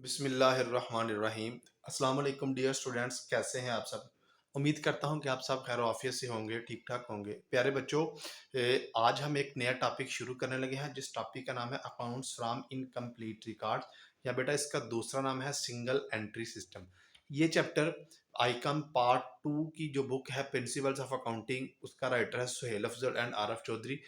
बिस्मिल्लाहिर्रहमानिर्रहीम। अस्सलाम वालेकुम डियर स्टूडेंट्स, कैसे हैं आप सब। उम्मीद करता हूं कि आप सब खैर आफियत से होंगे, ठीक ठाक होंगे। प्यारे बच्चों, आज हम एक नया टॉपिक शुरू करने लगे हैं जिस टॉपिक का नाम है अकाउंट्स फ्रॉम इनकम्प्लीट रिकॉर्ड्स, या बेटा इसका दूसरा नाम है सिंगल एंट्री सिस्टम। ये चैप्टर आईकम पार्ट 2 की जो बुक है प्रिंसिपल्स ऑफ अकाउंटिंग, उसका राइटर है सुहेल अफजल एंड आरफ चौधरी।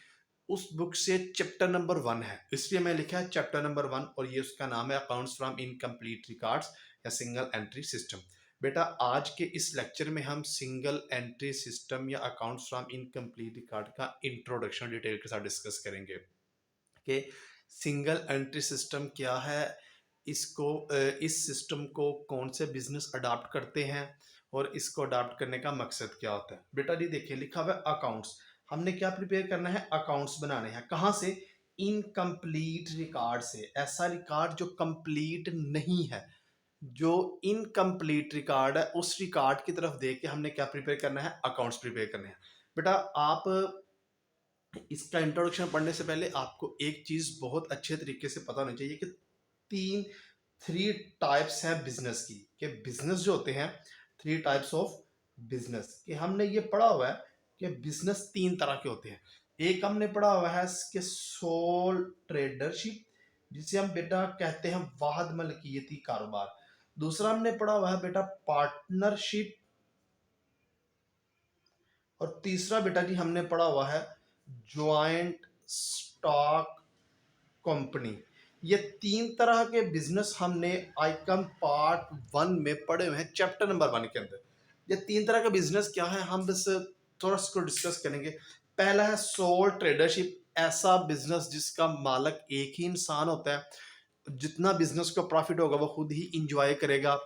उस बुक से चैप्टर नंबर 1 है, इसलिए मैं लिखा है चैप्टर नंबर 1, और ये उसका नाम है अकाउंट्स फ्रॉम इनकम्प्लीट रिकॉर्ड्स या सिंगल एंट्री सिस्टम। बेटा आज के इस लेक्चर में हम सिंगल एंट्री सिस्टम या अकाउंट्स फ्रॉम इनकम्प्लीट रिकॉर्ड का इंट्रोडक्शन डिटेल के साथ डिस्कस करेंगे कि सिंगल एंट्री सिस्टम क्या है, इसको इस सिस्टम को कौन से बिजनेस अडॉप्ट करते हैं और इसको अडॉप्ट करने का मकसद क्या होता है। बेटा जी देखिए, लिखा हुआ है अकाउंट्स, हमने क्या प्रिपेयर करना है, अकाउंट्स बनाने हैं। कहाँ से? इनकम्प्लीट रिकॉर्ड से। ऐसा रिकॉर्ड जो कंप्लीट नहीं है, जो इनकम्प्लीट रिकॉर्ड है, उस रिकॉर्ड की तरफ देख के हमने क्या प्रिपेयर करना है, अकाउंट्स प्रिपेयर करने हैं। बेटा आप इसका इंट्रोडक्शन पढ़ने से पहले आपको एक चीज बहुत अच्छे तरीके से पता होनी चाहिए कि तीन थ्री टाइप्स हैं बिजनेस की, कि बिजनेस जो होते हैं, थ्री टाइप्स ऑफ बिजनेस, कि हमने ये पढ़ा हुआ है कि बिजनेस तीन तरह के होते हैं। एक हमने पढ़ा हुआ है कि सोल ट्रेडरशिप, जिसे हम बेटा कहते हैं वाहद मलकियती कारोबार। दूसरा हमने पढ़ा हुआ है बेटा पार्टनरशिप, और तीसरा बेटा जी हमने पढ़ा हुआ है ज्वाइंट स्टॉक कंपनी। ये तीन तरह के बिजनेस हमने आइकम पार्ट 1 में पढ़े हुए हैं चैप्टर नंबर 1 के अंदर। ये तीन तरह का बिजनेस क्या है, हम बस थोड़ा सा डिस्कस करेंगे। पहला है सोल ट्रेडरशिप, ऐसा बिजनेस जिसका मालक एक ही इंसान होता है। जितना बिजनेस को प्रॉफिट होगा वो खुद ही इंजॉय करेगा,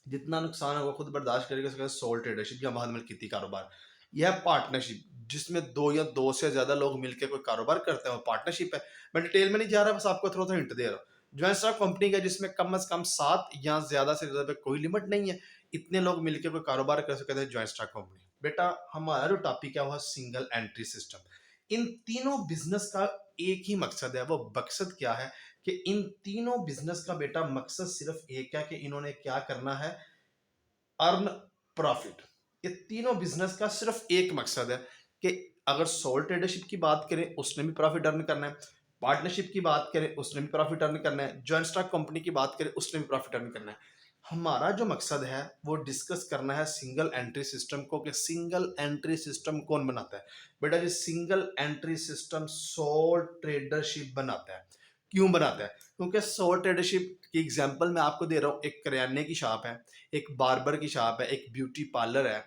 जितना नुकसान है वो खुद बर्दाश्त करेगा, इसका सोल ट्रेडरशिप या महल मलकिती कारोबार। यह पार्टनरशिप, जिसमें दो या दो से ज्यादा लोग मिलकर कोई कारोबार करते हैं, वो पार्टनरशिप है। मैं डिटेल में नहीं जा रहा, बस आपको थोड़ा सा हिंट दे रहा हूँ। ज्वाइंट स्टॉक कंपनी का, जिसमें कम से कम 7 या ज्यादा से ज्यादा कोई लिमिट नहीं है, इतने लोग मिलकर कोई कारोबार कर सकते हैं, ज्वाइंट स्टॉक कंपनी। बेटा हमारा जो टॉपिक है वो सिंगल एंट्री सिस्टम। इन तीनों बिजनेस का एक ही मकसद है। वो मकसद क्या है कि इन तीनों बिजनेस का बेटा मकसद सिर्फ एक है कि इन्होंने क्या करना है, अर्न प्रॉफिट। ये तीनों बिजनेस का सिर्फ एक मकसद है कि अगर सोल ट्रेडरशिप की बात करें उसने भी प्रॉफिट अर्न करना है, पार्टनरशिप की बात करें उसने भी प्रॉफिट अर्न करना है, जॉइंट स्टॉक कंपनी की बात करें उसने भी प्रॉफिट अर्न करना है। हमारा जो मकसद है वो डिस्कस करना है सिंगल एंट्री सिस्टम को, कि सिंगल एंट्री सिस्टम कौन बनाता है। बेटा जी single entry system soul tradership बनाता है। क्यों बनाता है? क्योंकि सोल ट्रेडरशिप की एग्जांपल मैं आपको दे रहा हूँ। एक करियाने की शॉप है, एक बार्बर की शॉप है, एक ब्यूटी पार्लर है,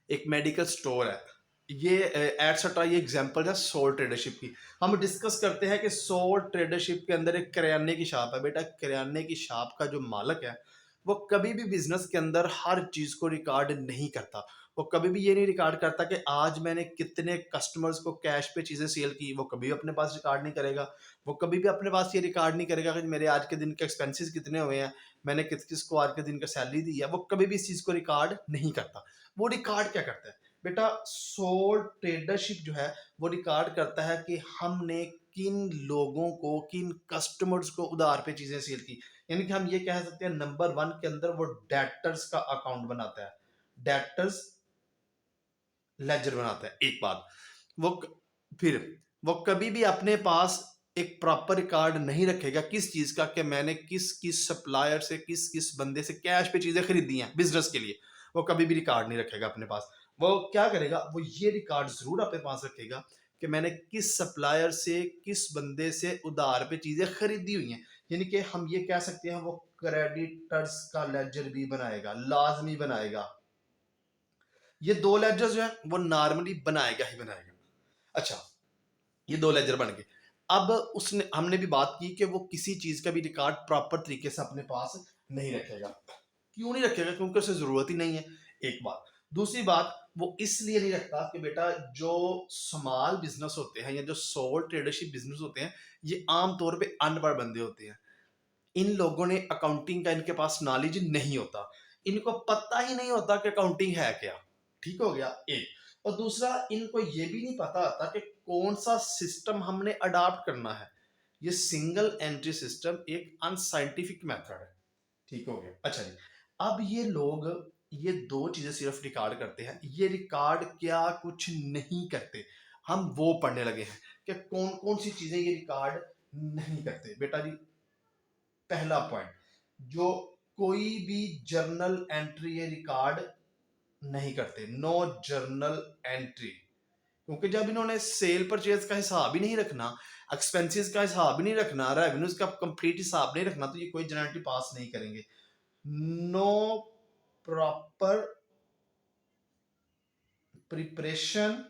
एक मेडिकल स्टोर है। ये एटसेट्रा, ये एग्जांपल है सोल ट्रेडरशिप की। हम डिस्कस करते हैं कि सोल ट्रेडरशिप के अंदर एक करियाने की शॉप है। बेटा करियाने की शॉप का जो मालक है वो कभी भी बिजनेस के अंदर हर चीज को रिकॉर्ड नहीं करता। वो कभी भी ये नहीं रिकॉर्ड करता कि आज मैंने कितने कस्टमर्स को कैश पे चीजें सेल की, वो कभी अपने पास रिकॉर्ड नहीं करेगा। वो कभी भी अपने पास ये रिकॉर्ड नहीं करेगा कि मेरे आज के दिन के एक्सपेंसेस कितने हुए हैं, मैंने किस किस को आज के दिन का सैलरी दी है। वो कभी भी इस चीज को रिकॉर्ड नहीं करता। वो रिकॉर्ड क्या करता है? बेटा सोल ट्रेडरशिप जो है वो रिकॉर्ड करता है कि हमने किन लोगों को, किन कस्टमर्स को उधार पे चीजें सेल की। यानी कि हम ये कह सकते हैं नंबर 1 के अंदर वो डेटर्स का अकाउंट बनाता है, डेटर्स लेजर बनाता है। एक बात, वो फिर वो कभी भी अपने पास एक प्रॉपर रिकॉर्ड नहीं रखेगा किस चीज का, कि मैंने किस किस सप्लायर से, किस किस बंदे से कैश पे चीजें खरीदी हैं बिजनेस के लिए। वो कभी भी रिकॉर्ड नहीं रखेगा अपने पास। वो क्या करेगा, वो ये रिकॉर्ड जरूर अपने पास रखेगा कि मैंने किस सप्लायर से, किस बंदे से उधार पे चीजें खरीदी हुई हैं। यानी कि हम ये कह सकते हैं वो क्रेडिटर्स का लेजर भी बनाएगा, लाजमी बनाएगा। ये दो लेजर जो है वो नॉर्मली बनाएगा ही बनाएगा। अच्छा, ये दो लेजर बन गए। अब उसने, हमने भी बात की कि वो किसी चीज का भी रिकॉर्ड प्रॉपर तरीके से अपने पास नहीं रखेगा। क्यों नहीं रखेगा? क्योंकि उसे जरूरत ही नहीं है, एक बात। दूसरी बात, वो इसलिए नहीं रखता कि बेटा जो स्मॉल बिजनेस होते हैं या जो सोल ट्रेडरशिप बिजनेस होते हैं, ये आमतौर पे अनपढ़ बंदे होते हैं। इन लोगों ने अकाउंटिंग का, इनके पास नॉलेज नहीं होता, इनको पता ही नहीं होता कि अकाउंटिंग है क्या। ठीक हो गया एक। और दूसरा, इनको ये भी नहीं पता आता कि कौन सा सिस्टम हमने अडॉप्ट करना है। ये सिंगल एंट्री सिस्टम एक अनसाइंटिफिक मेथड है। ठीक हो गया। अच्छा जी, अब ये लोग ये दो चीजें सिर्फ रिकॉर्ड करते हैं, ये रिकॉर्ड क्या कुछ नहीं करते। हम वो पढ़ने लगे हैं कि कौन कौन सी चीजें ये रिकॉर्ड नहीं करते। बेटा जी, पहला पॉइंट, जो कोई भी जर्नल एंट्री ये रिकॉर्ड नहीं करते, नो जर्नल एंट्री। क्योंकि जब इन्होंने सेल परचेज का हिसाब ही नहीं रखना, एक्सपेंसेस का हिसाब ही नहीं रखना, रेवेन्यूज का कंप्लीट हिसाब नहीं रखना, तो ये कोई जर्नल एंट्री पास नहीं करेंगे। No proper preparation,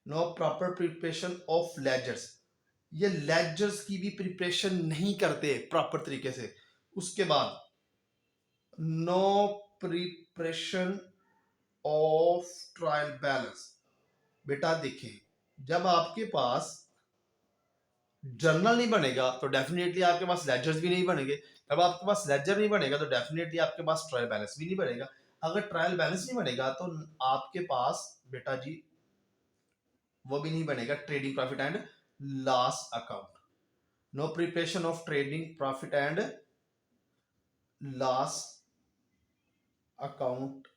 no proper preparation of ledgers, ये लेजर्स की भी प्रिपरेशन नहीं करते प्रॉपर तरीके से। उसके बाद no preparation of trial balance. बेटा देखिए, जब आपके पास जर्नल नहीं बनेगा तो डेफिनेटली आपके पास लेजर्स भी नहीं बनेंगे। जब आपके पास लेजर नहीं बनेगा तो डेफिनेटली आपके पास ट्रायल बैलेंस भी नहीं बनेगा। अगर ट्रायल बैलेंस नहीं बनेगा तो आपके पास बेटा जी वो भी नहीं बनेगा trading profit and loss account. No preparation of trading profit and loss account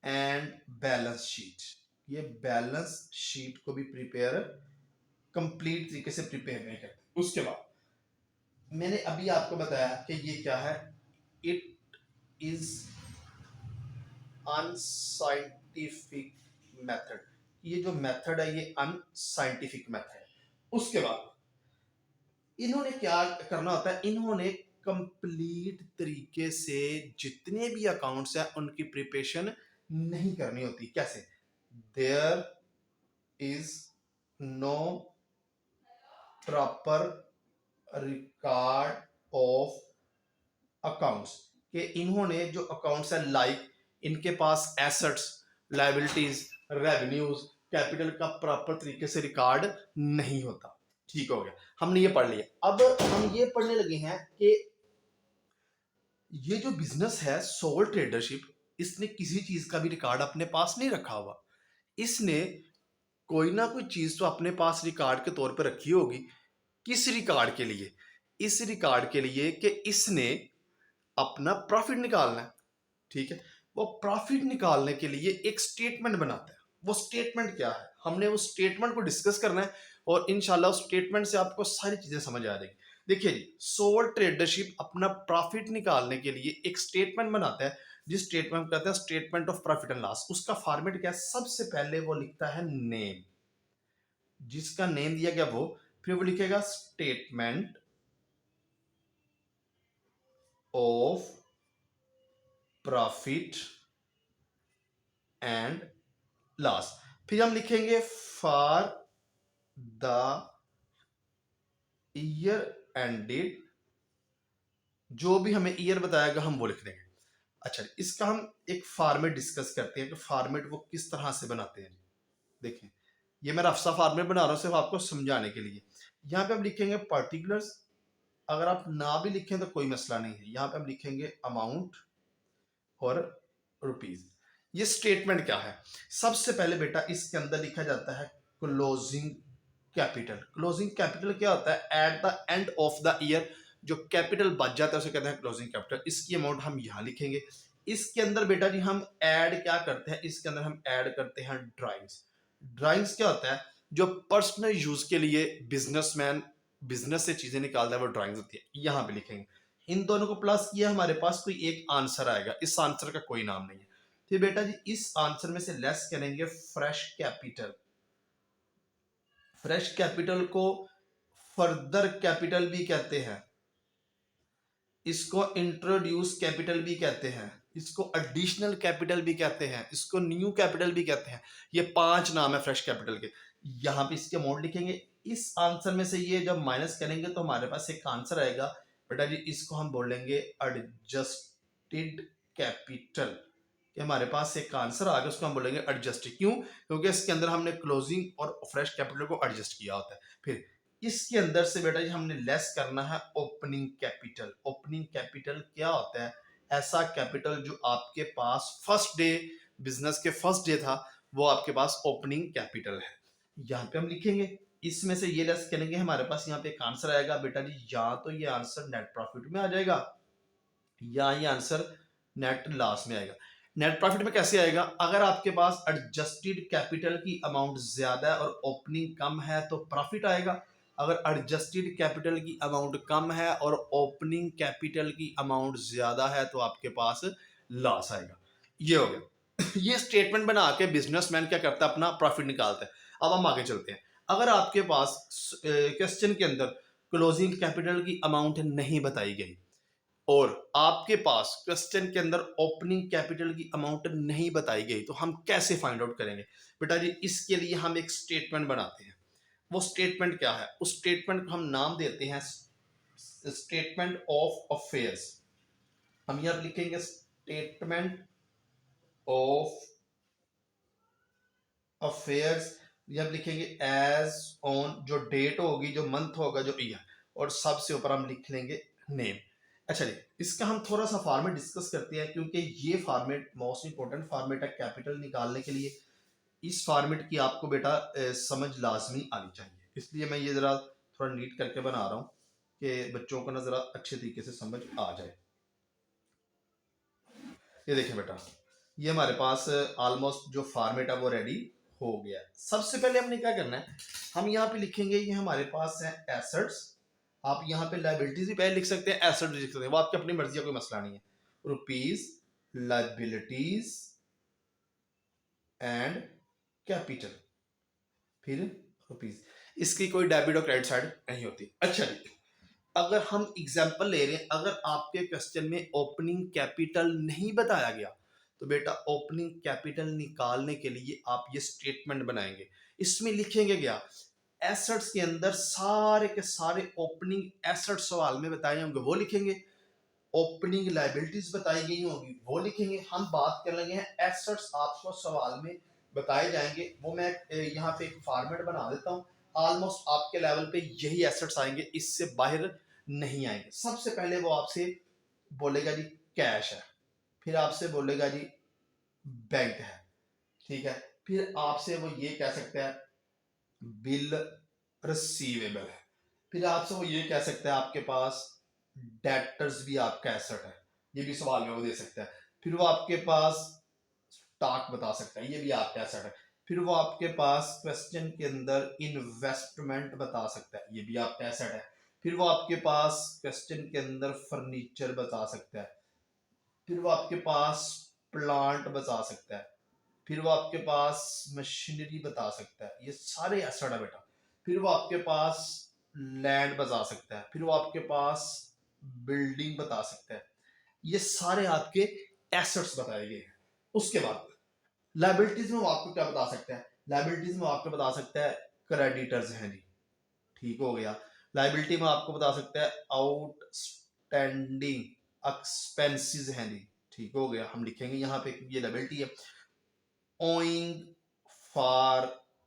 and balance sheet. ये बैलेंस शीट को भी प्रिपेयर कंप्लीट तरीके से प्रिपेयर नहीं करते। उसके बाद मैंने अभी आपको बताया कि ये क्या है, इट इज अनसाइंटिफिक मेथड। ये जो मेथड है ये अनसाइंटिफिक मेथड है। उसके बाद इन्होंने क्या करना होता है, इन्होंने कंप्लीट तरीके से जितने भी अकाउंट्स हैं उनकी प्रिपरेशन नहीं करनी होती। कैसे? There is no proper record of accounts, कि इन्होंने जो अकाउंट्स है लाइक इनके पास एसेट्स, लायबिलिटीज, रेवेन्यूज, कैपिटल का प्रॉपर तरीके से रिकॉर्ड नहीं होता। ठीक हो गया, हमने ये पढ़ लिया। अब हम ये पढ़ने लगे हैं कि ये जो बिजनेस है सोल ट्रेडरशिप, इसने किसी चीज का भी रिकॉर्ड अपने पास नहीं रखा हुआ। इसने कोई ना कोई चीज तो अपने पास रिकॉर्ड के तौर पर रखी होगी। किस रिकॉर्ड के लिए? इस रिकॉर्ड के लिए कि इसने अपना प्रॉफिट निकालना है। ठीक है, वो प्रॉफिट निकालने के लिए एक स्टेटमेंट बनाता है। वो स्टेटमेंट क्या है, हमने उस स्टेटमेंट को डिस्कस करना है और इंशाल्लाह उस स्टेटमेंट से आपको सारी चीजें समझ आ जाएगी। देखिए जी, सोल ट्रेडरशिप अपना प्रॉफिट निकालने के लिए एक स्टेटमेंट बनाता है, जिस स्टेटमेंट कहते हैं statement of profit and loss. उसका फॉर्मेट क्या है? सबसे पहले वो लिखता है नेम, जिसका नेम दिया गया वो, फिर वो लिखेगा statement of profit and loss, फिर हम लिखेंगे फॉर द ईयर एंडेड, जो भी हमें ईयर बताएगा हम वो लिख देंगे। अच्छा, इसका हम एक फॉर्मेट डिस्कस करते हैं कि फॉर्मेट वो किस तरह से बनाते हैं। देखें, ये मैं रफ्सा फॉर्मेट बना रहा हूं सिर्फ आपको समझाने के लिए। यहाँ पे हम लिखेंगे पर्टिकुलर्स, अगर आप ना भी लिखें तो कोई मसला नहीं है। यहाँ पे हम लिखेंगे अमाउंट और रुपीज। ये स्टेटमेंट क्या है? सबसे पहले बेटा इसके अंदर लिखा जाता है क्लोजिंग कैपिटल। क्लोजिंग कैपिटल क्या होता है? At the end of the year जो कैपिटल बच जाता है उसे कहते हैं क्लोजिंग कैपिटल। इसकी अमाउंट हम यहाँ लिखेंगे। इसके अंदर बेटा जी हम ऐड क्या करते हैं? इसके अंदर हम ऐड करते हैं ड्राइंग्स। ड्राइंग्स क्या होता है? जो पर्सनल यूज के लिए बिजनेसमैन बिजनेस से चीजें निकालता है वो ड्राइंग्स होती है। यहाँ पे लिखेंगे। इन दोनों को प्लस किया, हमारे पास कोई एक आंसर आएगा। इस आंसर का कोई नाम नहीं है। फिर बेटा जी इस आंसर में से लेस करेंगे फ्रेश कैपिटल। फ्रेश कैपिटल को फर्दर कैपिटल भी कहते हैं, इसको इंट्रोड्यूस कैपिटल भी कहते हैं, इसको एडिशनल कैपिटल भी कहते हैं, इसको न्यू कैपिटल भी कहते हैं। ये 5 नाम है फ्रेश कैपिटल के। यहाँ पे इसके अमाउंट लिखेंगे। इस आंसर में से ये जब माइनस करेंगे तो हमारे पास एक आंसर आएगा। बेटा जी इसको हम बोलेंगे एडजस्टेड कैपिटल। हमारे पास एक आंसर आ गया, उसको हम बोलेंगे एडजस्टेड। क्यों? क्योंकि इसके अंदर हमने क्लोजिंग और फ्रेश कैपिटल को एडजस्ट किया होता है। फिर इसके अंदर से बेटा जी हमने लेस करना है ओपनिंग कैपिटल। ओपनिंग कैपिटल क्या होता है? ऐसा कैपिटल जो आपके पास फर्स्ट डे, बिजनेस के फर्स्ट डे था, वो आपके पास ओपनिंग कैपिटल है। यहाँ पे हम लिखेंगे इसमें से ये लेस करेंगे, हमारे पास यहाँ पे एक आंसर आएगा बेटा जी, या तो ये आंसर नेट प्रॉफिट में आ जाएगा या ये आंसर नेट लॉस में आएगा। नेट प्रॉफिट में कैसे आएगा? अगर आपके पास एडजस्टेड कैपिटल की अमाउंट ज्यादा है और ओपनिंग कम है तो प्रॉफिट आएगा। अगर एडजस्टेड कैपिटल की अमाउंट कम है और ओपनिंग कैपिटल की अमाउंट ज्यादा है तो आपके पास लॉस आएगा। ये हो गया। ये स्टेटमेंट बना के बिजनेसमैन क्या करता है, अपना प्रॉफिट निकालता है। अब हम आगे चलते हैं। अगर आपके पास क्वेश्चन के अंदर क्लोजिंग कैपिटल की अमाउंट नहीं बताई गई और आपके पास क्वेश्चन के अंदर ओपनिंग कैपिटल की अमाउंट नहीं बताई गई तो हम कैसे फाइंड आउट करेंगे? बेटा जी इसके लिए हम एक स्टेटमेंट बनाते हैं। वो स्टेटमेंट क्या है? उस स्टेटमेंट को हम नाम देते हैं स्टेटमेंट ऑफ अफेयर्स। हम यहां लिखेंगे स्टेटमेंट ऑफ अफेयर्स। जब लिखेंगे एज ऑन, जो डेट होगी, जो मंथ होगा, जो ईयर, और सबसे ऊपर हम लिख लेंगे नेम। अच्छा जी, इसका हम थोड़ा सा फॉर्मेट डिस्कस करते हैं क्योंकि ये फॉर्मेट मोस्ट इंपोर्टेंट फॉर्मेट है कैपिटल निकालने के लिए। इस फॉर्मेट की आपको बेटा समझ लाजमी आनी चाहिए, इसलिए मैं ये जरा थोड़ा नीट करके बना रहा हूँ कि बच्चों को ना जरा अच्छे तरीके से समझ आ जाए। ये देखें बेटा, ये हमारे पास ऑलमोस्ट जो फॉर्मेट है वो रेडी हो गया है। सबसे पहले हमने क्या करना है, हम यहाँ पे लिखेंगे ये हमारे पास है एसेट्स। आप यहाँ पे लाइबिलिटीज भी पहले लिख सकते हैं, एसेट भी लिख सकते हैं, वो आपकी अपनी मर्जी का, कोई मसला नहीं है। रुपीज, लाइबिलिटीज एंड कैपिटल, फिर रुपीज। इसकी कोई डेबिट और क्रेडिट साइड नहीं होती। अच्छा जी, अगर हम एग्जांपल ले रहे हैं, अगर आपके क्वेश्चन में ओपनिंग कैपिटल नहीं बताया गया तो बेटा ओपनिंग कैपिटल निकालने के लिए आप ये स्टेटमेंट बनाएंगे। इसमें लिखेंगे क्या? एसेट्स के अंदर सारे के सारे ओपनिंग एसेट सवाल में बताए होंगे वो लिखेंगे, ओपनिंग लाइबिलिटीज बताई गई होंगी वो लिखेंगे। हम बात कर लेंगे एसेट्स आपको सवाल में बताए जाएंगे, वो मैं यहाँ पे एक फॉर्मेट बना देता हूँ। ऑलमोस्ट आपके लेवल पे यही एसेट्स आएंगे, इससे बाहर नहीं आएंगे। सबसे पहले वो आपसे बोलेगा जी कैश है, फिर आपसे बोलेगा जी बैंक है, ठीक है, फिर आपसे वो ये कह सकता है बिल रिसीवेबल है, फिर आपसे वो ये कह सकता है आपके पास डेटर्स भी आपका एसेट है, ये भी सवाल में वो दे सकता है। फिर वो आपके पास स्टॉक बता सकता है, ये भी आपका एसेट है। फिर वो आपके पास क्वेश्चन के अंदर इन्वेस्टमेंट बता सकता है, ये भी आपका एसेट है। फिर वो आपके पास क्वेश्चन के अंदर फर्नीचर बता सकता है। फिर वो आपके पास प्लांट बता सकता है। फिर वो आपके पास मशीनरी बता सकता है, ये सारे एसेट है बेटा। फिर वो आपके पास लैंड बता सकता है। फिर वो आपके पास बिल्डिंग बता सकता है, ये सारे आपके एसेट्स बताए गए हैं। उसके बाद लाइबिलिटीज में वो आपको क्या बता सकता है? लाइबिलिटीज में आपको बता सकता है क्रेडिटर्स हैं जी, ठीक हो गया। लाइबिलिटी में आपको बता सकता है आउटस्टैंडिंग एक्सपेंसेस हैं जी, ठीक हो गया। हम लिखेंगे यहाँ पे ये लाइबिलिटी है। ओइंग फॉर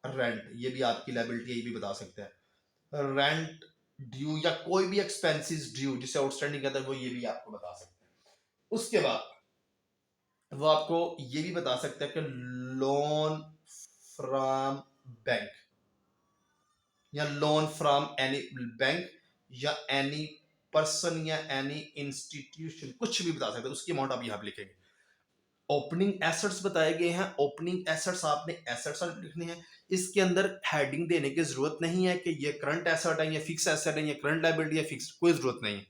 रेंट, ये भी आपकी लाइबिलिटी है, ये भी बता सकता है। रेंट ड्यू या कोई भी एक्सपेंसेस ड्यू जिसे आउटस्टैंडिंग कहता है, वो ये भी आपको बता सकता है। उसके बाद वो आपको ये भी बता सकता है कि लोन फ्रॉम बैंक या लोन फ्रॉम एनी बैंक या एनी पर्सन या एनी इंस्टीट्यूशन, कुछ भी बता सकते हैं, उसकी अमाउंट आप यहां पे लिखेंगे। ओपनिंग एसेट्स बताए गए हैं, ओपनिंग एसेट्स आपने एसेट्स लिखने हैं। इसके अंदर हेडिंग देने की जरूरत नहीं है कि ये करंट एसेट है, ये फिक्स एसेट है, ये करंट लायबिलिटी है, फिक्स, कोई जरूरत नहीं है।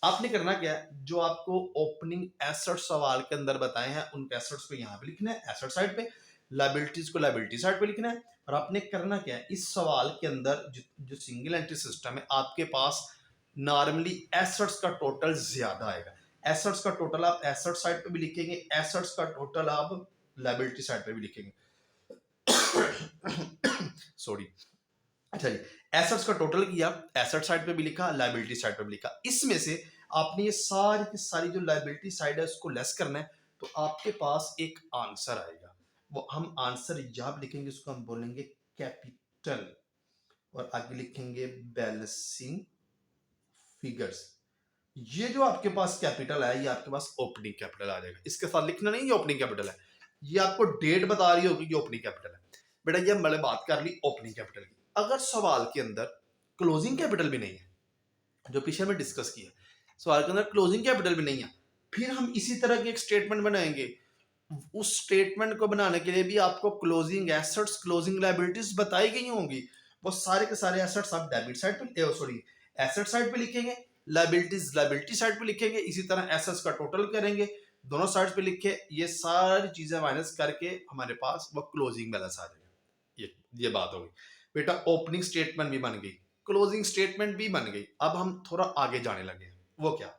आपने करना क्या है, जो आपको ओपनिंग एसेट सवाल के अंदर बताए हैं उन एसेट्स को यहाँ पे लिखना है एसेट साइड पे, लायबिलिटीज को लायबिलिटी साइड पे लिखना है। और आपने करना क्या है, इस सवाल के अंदर जो सिंगल एंट्री सिस्टम है, आपके पास नॉर्मली एसेट्स का टोटल ज्यादा आएगा। एसेट्स का टोटल आप एसेट साइड पे भी लिखेंगे, एसेट्स का टोटल आप लायबिलिटी साइड पे भी लिखेंगे। सॉरी। अच्छा जी, एसेट्स का टोटल किया, एसेट साइड पे भी लिखा, लायबिलिटी साइड पे भी लिखा। इसमें से आपने ये सारी की सारी जो लायबिलिटी साइड है उसको लेस करना है, तो आपके पास एक आंसर आएगा। वो हम आंसर यहाँ पे लिखेंगे, उसको हम बोलेंगे कैपिटल, और आगे लिखेंगे बैलेंसिंग फिगर्स। ये जो आपके पास कैपिटल है, ये आपके पास ओपनिंग कैपिटल आ जाएगा। इसके साथ लिखना नहीं ये ओपनिंग कैपिटल है, ये आपको डेट बता रही होगी ये ओपनिंग कैपिटल है। बेटा ये मैंने बात कर ली ओपनिंग कैपिटल की। अगर सवाल के अंदर क्लोजिंग कैपिटल भी नहीं है, जो पीछे में डिस्कस किया, सवाल के अंदर क्लोजिंग कैपिटल भी नहीं है, फिर हम इसी तरह की एक स्टेटमेंट बनाएंगे। उस स्टेटमेंट को बनाने के लिए भी आपको क्लोजिंग एसेट्स, क्लोजिंग लायबिलिटीज बताई गई होंगी। वो सारे के सारे एसेट्स आप डेबिट साइड पे, सॉरी एसेट साइड पे लिखेंगे, लायबिलिटीज लायबिलिटी साइड पे लिखेंगे, इसी तरह एसेट्स का टोटल करेंगे, दोनों साइड पे लिखे, ये सारी चीजें माइनस करके हमारे पास वो क्लोजिंग बैलेंस आ जाएगा। ये बात हो गई बेटा। ओपनिंग स्टेटमेंट भी बन गई, क्लोजिंग स्टेटमेंट भी बन गई। अब हम थोड़ा आगे जाने लगे। वो क्या,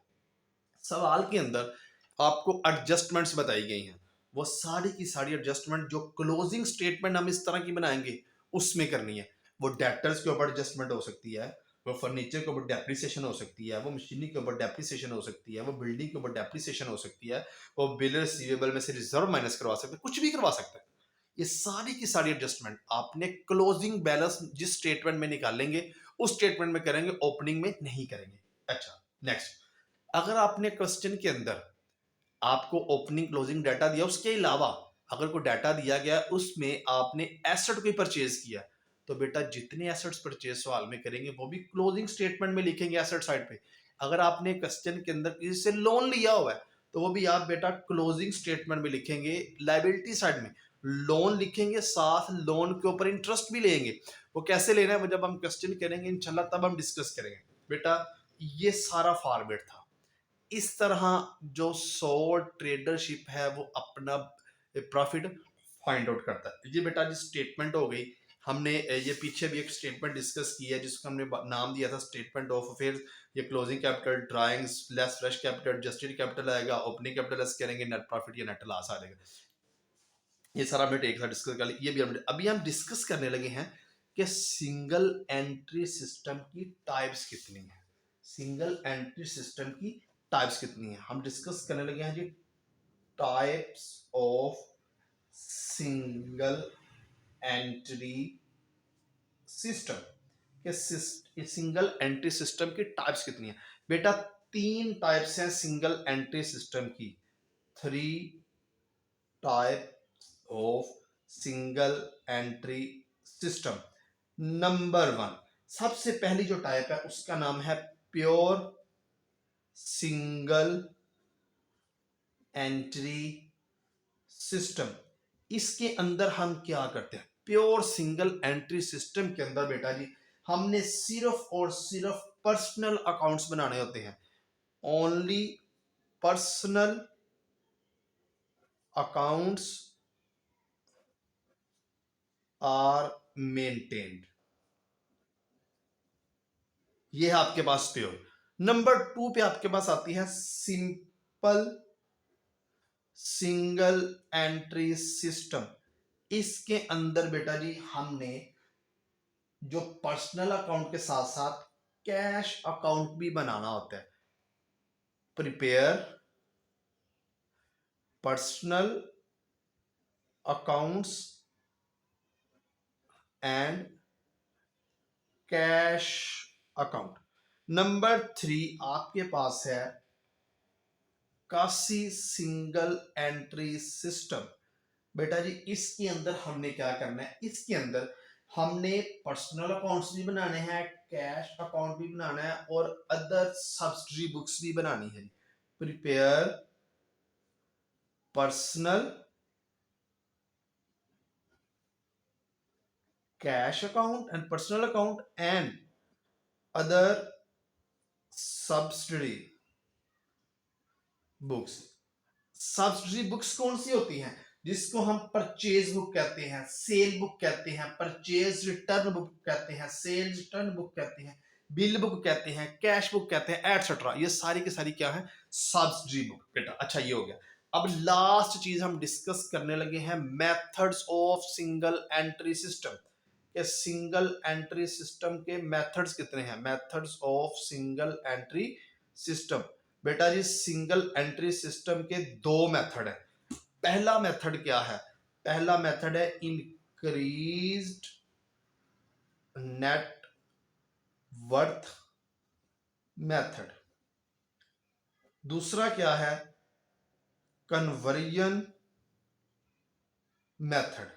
सवाल के अंदर आपको एडजस्टमेंट्स बताई गई हैं, वो सारी की सारी एडजस्टमेंट जो क्लोजिंग स्टेटमेंट हम इस तरह की बनाएंगे उसमें करनी है। वो डेटर्स के ऊपर एडजस्टमेंट हो सकती है, वो फर्नीचर के ऊपर डेप्रिसिएशन हो सकती है, वो मशीनरी के ऊपर डेप्रिसिएशन हो सकती है, वो बिल्डिंग के ऊपर डेप्रिसिएशन हो सकती है, वो बिल रिसीवेबल में से रिजर्व माइनस करवा सकते हैं, कुछ भी करवा सकते हैं। ये सारी की सारी एडजस्टमेंट आपने क्लोजिंग बैलेंस जिस स्टेटमेंट में निकालेंगे उस स्टेटमेंट में करेंगे, ओपनिंग में नहीं करेंगे। अच्छा, नेक्स्ट, अगर आपने क्वेश्चन के अंदर आपको ओपनिंग क्लोजिंग डाटा दिया, उसके अलावा अगर कोई डाटा दिया गया उसमें आपने एसेट कोई परचेज किया, तो बेटा जितने एसेट्स परचेज सवाल में करेंगे वो भी क्लोजिंग स्टेटमेंट में लिखेंगे एसेट साइड पे। अगर आपने क्वेश्चन के अंदर किसी से लोन लिया हुआ है तो वो भी आप बेटा क्लोजिंग स्टेटमेंट में लिखेंगे, लायबिलिटी साइड में लोन लिखेंगे, साथ लोन के ऊपर इंटरेस्ट भी लेंगे। वो कैसे लेना है वो जब हम क्वेश्चन करेंगे इंशाल्लाह तब हम डिस्कस करेंगे बेटा। ये सारा फॉर्मेट था। इस तरह जो सोल ट्रेडरशिप है वो अपना प्रॉफिट फाइंड आउट करता है। ये बेटा जी स्टेटमेंट हो गई। हमने ये पीछे भी एक स्टेटमेंट डिस्कस की है जिसको हमने नाम दिया था स्टेटमेंट ऑफ अफेयर्स। ये closing capital, drawings less fresh capital, adjusted capital आएगा, ओपनिंग कैपिटल लेस करेंगे, नेट प्रॉफिट या नेट लॉस आ जाएगा। ये सारा हमने एक साथ डिस्कस कर लिया। ये भी हमने अभी हम डिस्कस करने लगे हैं कि सिंगल एंट्री सिस्टम की टाइप्स कितनी है। सिंगल एंट्री सिस्टम की टाइप्स कितनी है हम डिस्कस करने लगे हैं जी। Types of single entry system के सिंगल एंट्री सिस्टम की टाइप्स कितनी है बेटा। 3 टाइप्स हैं सिंगल एंट्री सिस्टम की। 3 type of single entry system. Number 1, सबसे पहली जो टाइप है उसका नाम है प्योर सिंगल एंट्री सिस्टम। इसके अंदर हम क्या करते हैं, प्योर सिंगल एंट्री सिस्टम के अंदर बेटा जी हमने सिर्फ और सिर्फ पर्सनल अकाउंट्स बनाने होते हैं। Only personal accounts are maintained. ये है आपके पास प्योर। नंबर 2 पे आपके पास आती है सिंपल सिंगल एंट्री सिस्टम। इसके अंदर बेटा जी हमने जो पर्सनल अकाउंट के साथ साथ कैश अकाउंट भी बनाना होता है। Prepare personal accounts and cash account. Number 3 आपके पास है कासी सिंगल एंट्री सिस्टम। बेटा जी इसके अंदर हमने क्या करना है, इसके अंदर हमने पर्सनल अकाउंट्स भी बनाने हैं, कैश अकाउंट भी बनाना है और अदर सब्सिडरी बुक्स भी बनानी है। Prepare personal cash account and personal account and other subsidiary books. Subsidiary books कौन सी होती हैं, जिसको हम परचेज बुक कहते हैं, सेल बुक कहते हैं, परचेज रिटर्न बुक कहते हैं, सेल रिटर्न बुक कहते हैं, बिल बुक कहते हैं, कैश बुक कहते हैं, एटसेट्रा। ये सारी की सारी क्या है, सब्सिडरी बुक बेटा। अच्छा ये हो गया। अब लास्ट चीज हम डिस्कस करने लगे हैं methods of single entry system. ये सिंगल एंट्री सिस्टम के मेथड्स कितने हैं, methods of single entry system. बेटा जी सिंगल एंट्री सिस्टम के 2 मेथड है। पहला मेथड क्या है, पहला मेथड है इंक्रीज्ड नेट वर्थ मेथड। दूसरा क्या है, कन्वर्जन मेथड।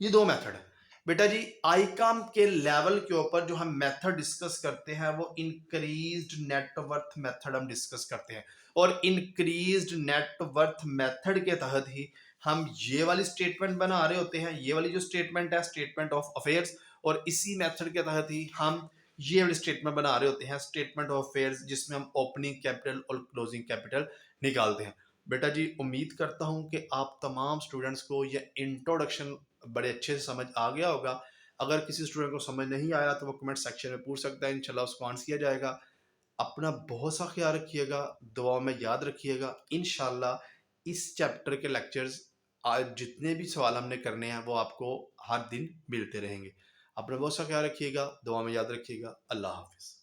ये 2 मेथड है। बेटा जी आईकॉम के लेवल के ऊपर जो हम मेथड डिस्कस करते हैं वो इंक्रीज्ड नेटवर्थ मेथड हम डिस्कस करते हैं, और इंक्रीज्ड नेटवर्थ मेथड के तहत ही हम ये वाली स्टेटमेंट बना रहे होते हैं। ये वाली जो स्टेटमेंट है स्टेटमेंट ऑफ अफेयर्स, और इसी मेथड के तहत ही हम ये वाली स्टेटमेंट बना रहे होते हैं स्टेटमेंट ऑफ अफेयर्स, जिसमें हम ओपनिंग कैपिटल और क्लोजिंग कैपिटल निकालते हैं। बेटा जी उम्मीद करता हूं कि आप तमाम स्टूडेंट्स को ये इंट्रोडक्शन बड़े अच्छे से समझ आ गया होगा। अगर किसी स्टूडेंट को समझ नहीं आया तो वो कमेंट सेक्शन में पूछ सकता है, इंशाल्लाह उसको आंसर किया जाएगा। अपना बहुत सा ख्याल रखिएगा, दुआ में याद रखिएगा। इंशाल्लाह इस चैप्टर के लेक्चर्स आज जितने भी सवाल हमने करने हैं वो आपको हर दिन मिलते रहेंगे। अपना बहुत सा ख्याल रखिएगा, दुआ में याद रखिएगा। अल्लाह हाफिज़।